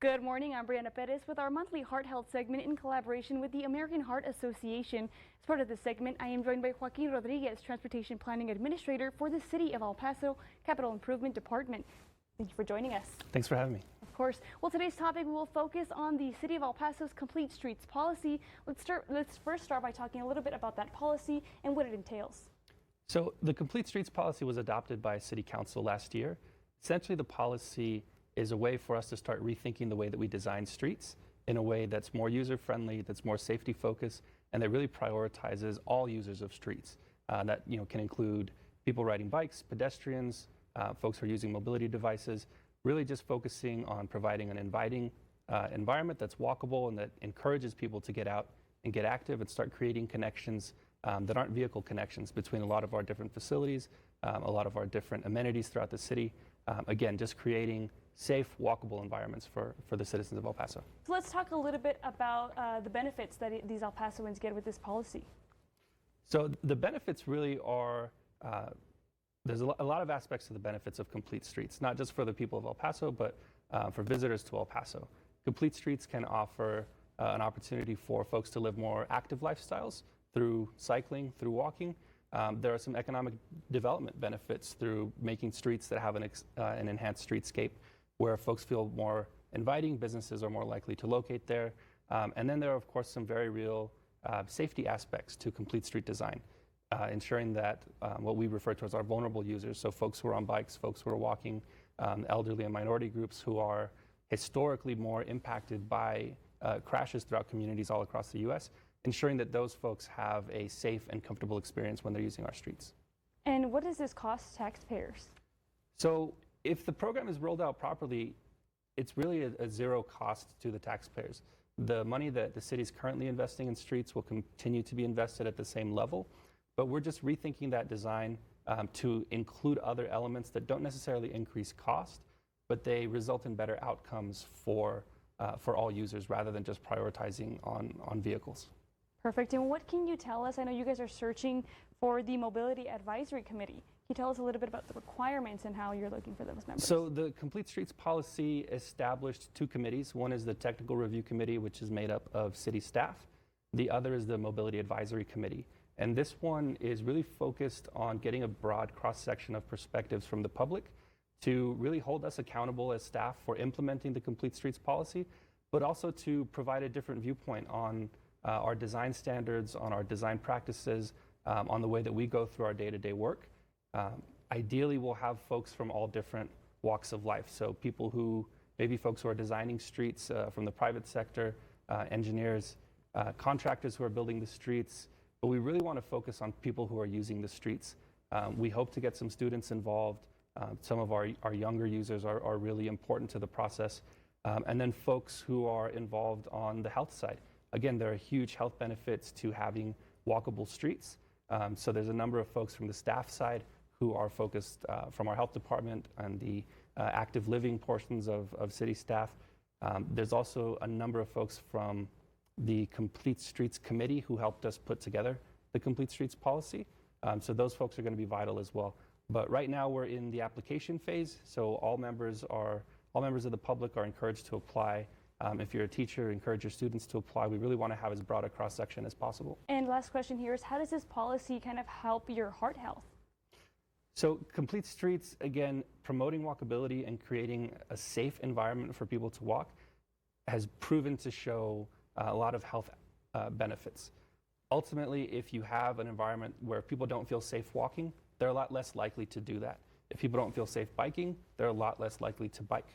Good morning, I'm Brianna Perez with our monthly Heart Health segment in collaboration with the American Heart Association. As part of this segment, I am joined by Joaquin Rodriguez, Transportation Planning Administrator for the City of El Paso Capital Improvement Department. Thank you for joining us. Thanks for having me. Of course. Well, today's topic will focus on the City of El Paso's Complete Streets policy. Let's first start by talking a little bit about that policy and what it entails. So the Complete Streets policy was adopted by City Council last year. Essentially, the policy is a way for us to start rethinking the way that we design streets in a way that's more user-friendly, that's more safety-focused, and that really prioritizes all users of streets. That can include people riding bikes, pedestrians, folks who are using mobility devices, really just focusing on providing an inviting environment that's walkable and that encourages people to get out and get active and start creating connections that aren't vehicle connections between a lot of our different facilities, a lot of our different amenities throughout the city. Again, just creating safe, walkable environments for the citizens of El Paso. So let's talk a little bit about the benefits that these El Pasoans get with this policy. So the benefits really are, there's a lot of aspects to the benefits of Complete Streets, not just for the people of El Paso, but for visitors to El Paso. Complete Streets can offer an opportunity for folks to live more active lifestyles through cycling, through walking. There are some economic development benefits through making streets that have an enhanced streetscape where folks feel more inviting, businesses are more likely to locate there. And then there are, of course, some very real safety aspects to complete street design, ensuring that what we refer to as our vulnerable users, so folks who are on bikes, folks who are walking, elderly and minority groups who are historically more impacted by crashes throughout communities all across the U.S., ensuring that those folks have a safe and comfortable experience when they're using our streets. And what does this cost taxpayers? So if the program is rolled out properly, it's really a zero cost to the taxpayers. The money that the city is currently investing in streets will continue to be invested at the same level, but we're just rethinking that design to include other elements that don't necessarily increase cost, but they result in better outcomes for all users rather than just prioritizing on vehicles. Perfect. And what can you tell us? I know you guys are searching for the Mobility Advisory Committee. Can you tell us a little bit about the requirements and how you're looking for those members? So the Complete Streets policy established two committees. One is the Technical Review Committee, which is made up of city staff. The other is the Mobility Advisory Committee. And this one is really focused on getting a broad cross-section of perspectives from the public to really hold us accountable as staff for implementing the Complete Streets policy, but also to provide a different viewpoint on our design standards, on our design practices, on the way that we go through our day-to-day work. Ideally, we'll have folks from all different walks of life. So maybe folks who are designing streets from the private sector, engineers, contractors who are building the streets. But we really want to focus on people who are using the streets. We hope to get some students involved. Some of our younger users are really important to the process. And then folks who are involved on the health side. Again, there are huge health benefits to having walkable streets. So there's a number of folks from the staff side who are focused from our health department and the active living portions of city staff. There's also a number of folks from the Complete Streets Committee who helped us put together the Complete Streets policy. So those folks are going to be vital as well. But right now we're in the application phase, so all members of the public are encouraged to apply. If you're a teacher, encourage your students to apply. We really want to have as broad a cross-section as possible. And last question here is, how does this policy kind of help your heart health? So Complete Streets, again, promoting walkability and creating a safe environment for people to walk has proven to show a lot of health benefits. Ultimately, if you have an environment where people don't feel safe walking, they're a lot less likely to do that. If people don't feel safe biking, they're a lot less likely to bike.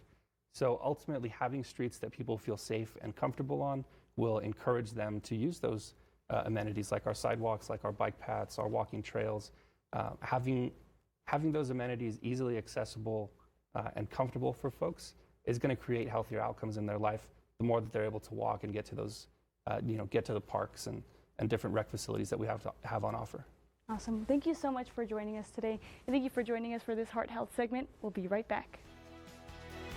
So ultimately, having streets that people feel safe and comfortable on will encourage them to use those amenities like our sidewalks, like our bike paths, our walking trails. Having those amenities easily accessible and comfortable for folks is going to create healthier outcomes in their life the more that they're able to walk and get to those, get to the parks and different rec facilities that we have on offer. Awesome. Thank you so much for joining us today. And thank you for joining us for this Heart Health segment. We'll be right back.